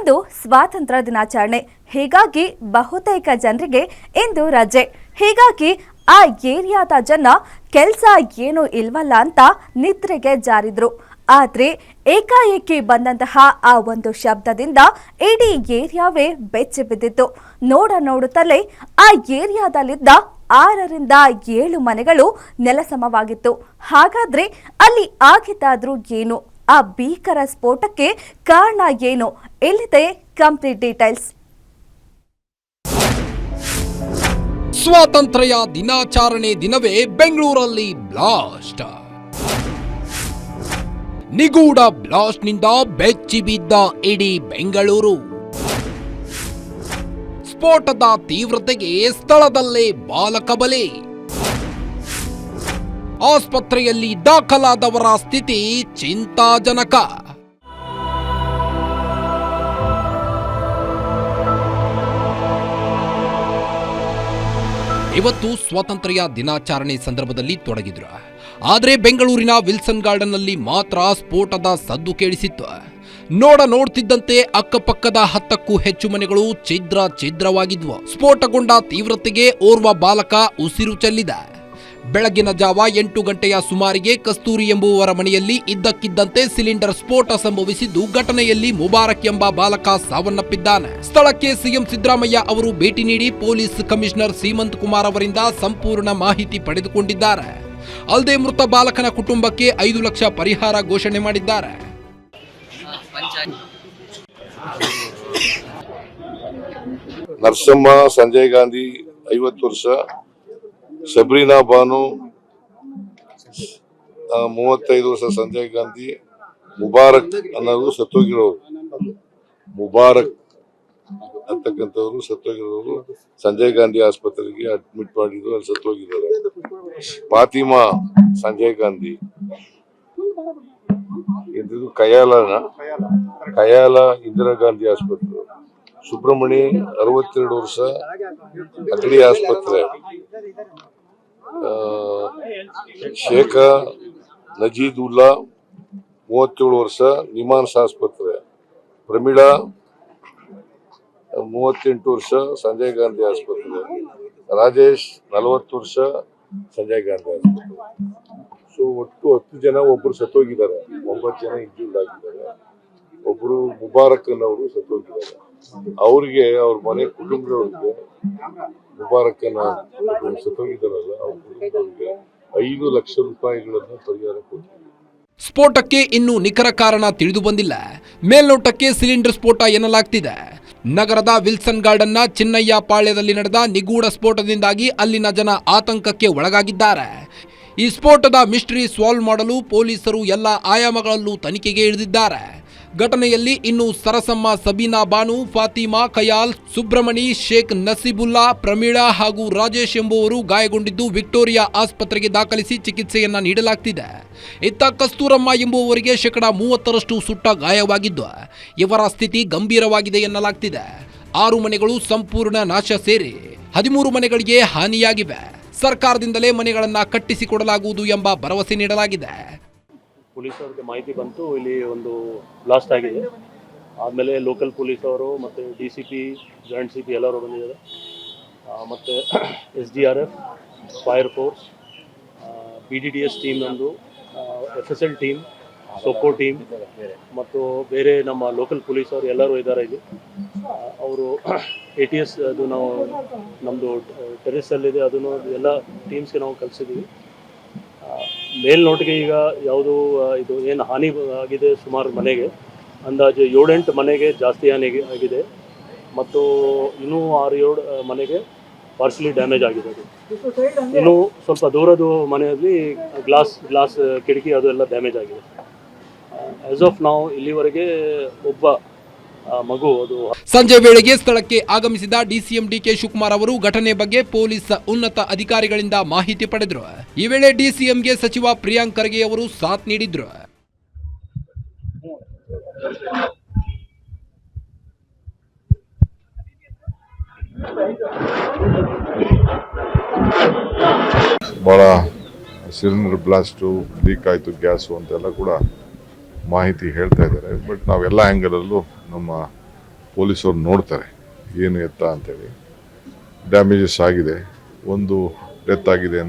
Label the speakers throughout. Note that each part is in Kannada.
Speaker 1: ಇಂದು ಸ್ವಾತಂತ್ರ್ಯ ದಿನಾಚರಣೆ. ಹೀಗಾಗಿ ಬಹುತೇಕ ಜನರಿಗೆ ಇಂದು ರಜೆ. ಹೀಗಾಗಿ ಆ ಏರಿಯಾದ ಜನ ಕೆಲಸ ಏನೂ ಇಲ್ವಲ್ಲ ಅಂತ ನಿದ್ರೆಗೆ ಜಾರಿದ್ರು. ಆದರೆ ಏಕಾಏಕಿ ಬಂದಂತಹ ಆ ಒಂದು ಶಬ್ದದಿಂದ ಇಡೀ ಏರಿಯಾವೇ ಬೆಚ್ಚಿ ಬಿದ್ದಿತ್ತು. ನೋಡುತ್ತಲೇ ಆ ಏರಿಯಾದಲ್ಲಿದ್ದ 6ರಿಂದ 7 ಮನೆಗಳು ನೆಲಸಮವಾಗಿತ್ತು. ಹಾಗಾದ್ರೆ ಅಲ್ಲಿ ಆಗಿದ್ದಾದ್ರೂ ಏನು? ಆ ಭೀಕರ ಸ್ಫೋಟಕ್ಕೆ ಕಾರಣ ಏನು? ಇಲ್ಲಿದೆ ಕಂಪ್ಲೀಟ್ ಡೀಟೇಲ್ಸ್.
Speaker 2: ಸ್ವಾತಂತ್ರ್ಯ ದಿನಾಚರಣೆ ದಿನವೇ ಬೆಂಗಳೂರಲ್ಲಿ ಬ್ಲಾಸ್ಟ್. ನಿಗೂಢ ಬ್ಲಾಸ್ಟ್ನಿಂದ ಬೆಚ್ಚಿ ಬಿದ್ದ ಇಡೀ ಬೆಂಗಳೂರು. ಸ್ಫೋಟದ ತೀವ್ರತೆಗೆ ಸ್ಥಳದಲ್ಲೇ ಬಾಲಕ ಬಲಿ. ಆಸ್ಪತ್ರೆಯಲ್ಲಿ ದಾಖಲಾದವರ ಸ್ಥಿತಿ ಚಿಂತಾಜನಕ. ಇವತ್ತು ಸ್ವಾತಂತ್ರ್ಯ ದಿನಾಚರಣೆ ಸಂದರ್ಭದಲ್ಲಿ ತೊಡಗಿದ್ರು. ಆದರೆ ಬೆಂಗಳೂರಿನ ವಿಲ್ಸನ್ ಗಾರ್ಡನ್ ನಲ್ಲಿ ಮಾತ್ರ ಸ್ಫೋಟದ ಸದ್ದು ಕೇಳಿಸಿತ್ತು. ನೋಡ್ತಿದ್ದಂತೆ ಅಕ್ಕಪಕ್ಕದ 10ಕ್ಕೂ ಹೆಚ್ಚು ಮನೆಗಳು ಛಿದ್ರವಾಗಿದ್ವು. ಸ್ಫೋಟಗೊಂಡ ತೀವ್ರತೆಗೆ ಓರ್ವ ಬಾಲಕ ಉಸಿರು ಚೆಲ್ಲಿದ. ಬೆಳಗಿನ ಜಾವ 8 ಗಂಟೆಯ ಸುಮಾರಿಗೆ ಕಸ್ತೂರಿ ಎಂಬುವವರ ಮನೆಯಲ್ಲಿ ಇದ್ದಕ್ಕಿದ್ದಂತೆ ಸಿಲಿಂಡರ್ ಸ್ಫೋಟ ಸಂಭವಿಸಿದ್ದು, ಘಟನೆಯಲ್ಲಿ ಮುಬಾರಕ್ ಎಂಬ ಬಾಲಕ ಸಾವನ್ನಪ್ಪಿದ್ದಾನೆ. ಸ್ಥಳಕ್ಕೆ ಸಿಎಂ ಸಿದ್ದರಾಮಯ್ಯ ಅವರು ಭೇಟಿ ನೀಡಿ ಪೊಲೀಸ್ ಕಮಿಷನರ್ ಸೀಮಂತ್ ಕುಮಾರ್ ಅವರಿಂದ ಸಂಪೂರ್ಣ ಮಾಹಿತಿ ಪಡೆದುಕೊಂಡಿದ್ದಾರೆ. ಅಲ್ಲದೆ ಮೃತ ಬಾಲಕನ ಕುಟುಂಬಕ್ಕೆ 5 ಲಕ್ಷ ಪರಿಹಾರ ಘೋಷಣೆ ಮಾಡಿದ್ದಾರೆ.
Speaker 3: ನರಸಮ್ಮ, ಸಂಜಯ್ ಗಾಂಧಿ 50 ವರ್ಷ, ಸಬ್ರೀನಾ ಬಾನು 35 ವರ್ಷ, ಸಂಜಯ್ ಗಾಂಧಿ, ಮುಬಾರಕ್ ಅನ್ನೋರು ಸತ್ತೋಗಿರೋರು. ಮುಬಾರಕ್ ಅಂತಕ್ಕಂಥವ್ರು ಸತ್ತೋಗಿರೋರು. ಸಂಜಯ್ ಗಾಂಧಿ ಆಸ್ಪತ್ರೆಗೆ ಅಡ್ಮಿಟ್ ಮಾಡಿದ್ರು, ಅಲ್ಲಿ ಸತ್ತೋಗಿದ್ದಾರೆ. ಫಾತಿಮಾ ಸಂಜಯ್ ಗಾಂಧಿ, ಇದು ಕಯಾಲ ಇಂದಿರಾ ಗಾಂಧಿ ಆಸ್ಪತ್ರೆ. ಸುಬ್ರಹ್ಮಣಿ 62 ವರ್ಷ, ಅಗಡಿ ಆಸ್ಪತ್ರೆ. ಶೇಖ ನಜೀದುಲ್ಲಾ 37 ವರ್ಷ, ನಿಮಾನ್ಸ್ ಆಸ್ಪತ್ರೆ. ಪ್ರಮೀಳಾ 38 ವರ್ಷ, ಸಂಜಯ್ ಗಾಂಧಿ ಆಸ್ಪತ್ರೆ. ರಾಜೇಶ್ 40 ವರ್ಷ, ಸಂಜಯ್ ಗಾಂಧಿ ಆಸ್ಪತ್ರೆ. ಸೊ ಒಟ್ಟು 10 ಜನ, ಒಬ್ರು ಸತ್ತೋಗಿದ್ದಾರೆ, 9 ಜನ ಇಂಜೂರ್ಡ್ ಆಗಿದ್ದಾರೆ. ಒಬ್ರು ಮುಬಾರಕ್ ಅನ್ನೋರು ಸತ್ತೋಗಿದ್ದಾರೆ. ಅವ್ರಿಗೆ ಅವ್ರ ಮನೆ ಕುಟುಂಬದವ್ರಿಗೆ ಮುಬಾರಕ್ಕನ ಸತ್ತೋಗಿದ್ದಾರಲ್ಲ, ಅವ್ರ ಕುಟುಂಬದವ್ರಿಗೆ 5 ಲಕ್ಷ ರೂಪಾಯಿಗಳನ್ನು ಪರಿಹಾರ ಕೊಟ್ಟಿದ್ದಾರೆ.
Speaker 2: ಸ್ಫೋಟಕ್ಕೆ ಇನ್ನೂ ನಿಖರ ಕಾರಣ ತಿಳಿದು ಬಂದಿಲ್ಲ. ಮೇಲ್ನೋಟಕ್ಕೆ ಸಿಲಿಂಡರ್ ಸ್ಫೋಟ ಎನ್ನಲಾಗ್ತಿದೆ. ನಗರದ ವಿಲ್ಸನ್ ಗಾರ್ಡನ್ನ ಚಿನ್ನಯ್ಯ ಪಾಳ್ಯದಲ್ಲಿ ನಡೆದ ನಿಗೂಢ ಸ್ಫೋಟದಿಂದಾಗಿ ಅಲ್ಲಿನ ಜನ ಆತಂಕಕ್ಕೆ ಒಳಗಾಗಿದ್ದಾರೆ. ಈ ಸ್ಫೋಟದ ಮಿಸ್ಟರಿ ಸಾಲ್ವ್ ಮಾಡಲು ಪೊಲೀಸರು ಎಲ್ಲ ಆಯಾಮಗಳಲ್ಲೂ ತನಿಖೆಗೆ ಇಳಿದಿದ್ದಾರೆ. ಘಟನೆಯಲ್ಲಿ ಇನ್ನು ಸರಸಮ್ಮ, ಸಬೀನಾ ಬಾನು, ಫಾತಿಮಾ, ಕಯಾಲ್, ಸುಬ್ರಹ್ಮಣಿ, ಶೇಖ್ ನಸೀಬುಲ್ಲಾ, ಪ್ರಮೀಳಾ ಹಾಗೂ ರಾಜೇಶ್ ಎಂಬುವರು ಗಾಯಗೊಂಡಿದ್ದು ವಿಕ್ಟೋರಿಯಾ ಆಸ್ಪತ್ರೆಗೆ ದಾಖಲಿಸಿ ಚಿಕಿತ್ಸೆಯನ್ನ ನೀಡಲಾಗ್ತಿದೆ. ಇತ್ತ ಕಸ್ತೂರಮ್ಮ ಎಂಬುವವರಿಗೆ 30% ಸುಟ್ಟ ಗಾಯವಾಗಿದ್ದು, ಇವರ ಸ್ಥಿತಿ ಗಂಭೀರವಾಗಿದೆ ಎನ್ನಲಾಗ್ತಿದೆ. 6 ಮನೆಗಳು ಸಂಪೂರ್ಣ ನಾಶ ಸೇರಿ 13 ಮನೆಗಳಿಗೆ ಹಾನಿಯಾಗಿವೆ. ಸರ್ಕಾರದಿಂದಲೇ ಮನೆಗಳನ್ನ ಕಟ್ಟಿಸಿಕೊಡಲಾಗುವುದು ಎಂಬ ಭರವಸೆ ನೀಡಲಾಗಿದೆ.
Speaker 4: ಪೊಲೀಸ್ ಅವ್ರಿಗೆ ಮಾಹಿತಿ ಬಂತು, ಇಲ್ಲಿ ಒಂದು ಬ್ಲಾಸ್ಟ್ ಆಗಿದೆ. ಆದಮೇಲೆ ಲೋಕಲ್ ಪೊಲೀಸ್ ಅವರು ಮತ್ತು DCP, ಜಾಯಿಂಟ್ CP ಎಲ್ಲರೂ ಬಂದಿದ್ದಾರೆ. ಮತ್ತು SDRF, fire force, PDDS team, ನಮ್ಮದು FSL ಟೀಮ್, ಸೊಕೋ ಟೀಮ್ ಮತ್ತು ಬೇರೆ ನಮ್ಮ ಲೋಕಲ್ ಪೊಲೀಸ್ ಅವರು ಎಲ್ಲರೂ ಇದ್ದಾರೆ ಇಲ್ಲಿ. ಅವರು ATS ಅದು ನಾವು ನಮ್ಮದು ಟೆರೆಸಲ್ಲಿದೆ, ಅದನ್ನು ಎಲ್ಲ ಟೀಮ್ಸ್ಗೆ ನಾವು ಕಳಿಸಿದ್ದೀವಿ. ಮೇಲ್ನೋಟಿಗೆ ಈಗ ಯಾವುದು ಇದು ಏನು ಹಾನಿ ಆಗಿದೆ, ಸುಮಾರು ಮನೆಗೆ ಅಂದಾಜು 7-8 ಮನೆಗೆ ಜಾಸ್ತಿ ಹಾನಿ ಆಗಿದೆ ಮತ್ತು ಇನ್ನೂ 6-7 ಮನೆಗೆ ಪಾರ್ಷಲಿ ಡ್ಯಾಮೇಜ್ ಆಗಿದೆ. ಅದು ಇನ್ನು ಸ್ವಲ್ಪ ದೂರದ ಮನೆಯಲ್ಲಿ ಗ್ಲಾಸ್ ಕಿಟಕಿ ಅದು ಎಲ್ಲ ಡ್ಯಾಮೇಜ್ ಆಗಿದೆ. ಆಸ್ ಆಫ್ ನಾವು ಇಲ್ಲಿವರೆಗೆ ಒಬ್ಬ ಮಗು ಅದು.
Speaker 2: ಸಂಜೆ ವೇಳೆಗೆ ಸ್ಥಳಕ್ಕೆ ಆಗಮಿಸಿದ DCM DK ಶಿವಕುಮಾರ್ ಅವರು ಘಟನೆ ಬಗ್ಗೆ ಪೊಲೀಸ್ ಉನ್ನತ ಅಧಿಕಾರಿಗಳಿಂದ ಮಾಹಿತಿ ಪಡೆದರು. ಈ ವೇಳೆ DCMಗೆ ಸಚಿವ ಪ್ರಿಯಾಂಕ್ ಖರ್ಗೆ ಅವರು ಸಾಥ್ ನೀಡಿದ್ರು.
Speaker 3: ಬಹಳ ಸಿಲಿಂಡರ್ ಬ್ಲಾಸ್ಟು, ಲೀಕ್ ಆಯಿತು ಗ್ಯಾಸು ಅಂತೆಲ್ಲ ಕೂಡ ಮಾಹಿತಿ ಹೇಳ್ತಾ ಇದ್ದಾರೆ. ಬಟ್ ನಾವೆಲ್ಲ ಆ್ಯಂಗಲಲ್ಲೂ ನಮ್ಮ ಪೊಲೀಸರು ನೋಡ್ತಾರೆ ಏನು ಎತ್ತ ಅಂತೇಳಿ. ಡ್ಯಾಮೇಜಸ್ ಆಗಿದೆ, ಒಂದು ಡೆತ್ ಆಗಿದೆ,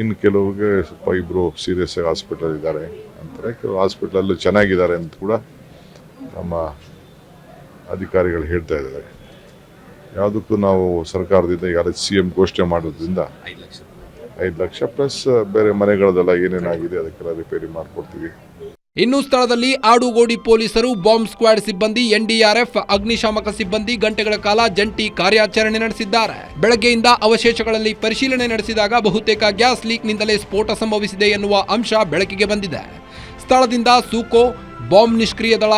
Speaker 3: ಇನ್ನು ಕೆಲವ್ರಿಗೆ ಸ್ವಲ್ಪ ಇಬ್ಬರು ಸೀರಿಯಸ್ ಆಗಿ ಹಾಸ್ಪಿಟಲ್ ಇದ್ದಾರೆ ಅಂತಾರೆ. ಕೆಲವು ಹಾಸ್ಪಿಟಲಲ್ಲೂ ಚೆನ್ನಾಗಿದ್ದಾರೆ ಅಂತ ಕೂಡ ನಮ್ಮ ಅಧಿಕಾರಿಗಳು ಹೇಳ್ತಾ ಇದ್ದಾರೆ. ಯಾವುದಕ್ಕೂ ನಾವು ಸರ್ಕಾರದಿಂದ ಈಗಾಗಲೇ CM ಘೋಷಣೆ ಮಾಡೋದ್ರಿಂದ 5 ಲಕ್ಷ ಪ್ಲಸ್ ಬೇರೆ ಮನೆಗಳದೆಲ್ಲ ಏನೇನಾಗಿದೆ ಅದಕ್ಕೆಲ್ಲ ರಿಪೇರಿ ಮಾಡಿಕೊಡ್ತೀವಿ.
Speaker 2: ಇನ್ನು ಸ್ಥಳದಲ್ಲಿ ಆಡುಗೋಡಿ ಪೊಲೀಸರು, ಬಾಂಬ್ ಸ್ಕ್ವಾಡ್ ಸಿಬ್ಬಂದಿ, NDRF, ಅಗ್ನಿಶಾಮಕ ಸಿಬ್ಬಂದಿ ಗಂಟೆಗಳ ಕಾಲ ಜಂಟಿ ಕಾರ್ಯಾಚರಣೆ ನಡೆಸಿದ್ದಾರೆ. ಬೆಳಗ್ಗೆಯಿಂದ ಅವಶೇಷಗಳಲ್ಲಿ ಪರಿಶೀಲನೆ ನಡೆಸಿದಾಗ ಬಹುತೇಕ ಗ್ಯಾಸ್ ಲೀಕ್ನಿಂದಲೇ ಸ್ಫೋಟ ಸಂಭವಿಸಿದೆ ಎನ್ನುವ ಅಂಶ ಬೆಳಕಿಗೆ ಬಂದಿದೆ. ಸ್ಥಳದಿಂದ ಸೂಕೋ, ಬಾಂಬ್ ನಿಷ್ಕ್ರಿಯ ದಳ,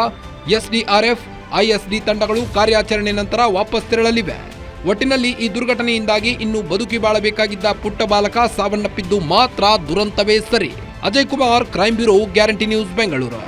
Speaker 2: SDRF, ISD ತಂಡಗಳು ಕಾರ್ಯಾಚರಣೆ ನಂತರ ವಾಪಸ್ ತೆರಳಲಿವೆ. ಒಟ್ಟಿನಲ್ಲಿ ಈ ದುರ್ಘಟನೆಯಿಂದಾಗಿ ಇನ್ನು ಬದುಕಿ ಬಾಳಬೇಕಾಗಿದ್ದ ಪುಟ್ಟ ಬಾಲಕ ಸಾವನ್ನಪ್ಪಿದ್ದು ಮಾತ್ರ ದುರಂತವೇ ಸರಿ. Ajay Kumar, crime bureau, guarantee news, Bengaluru.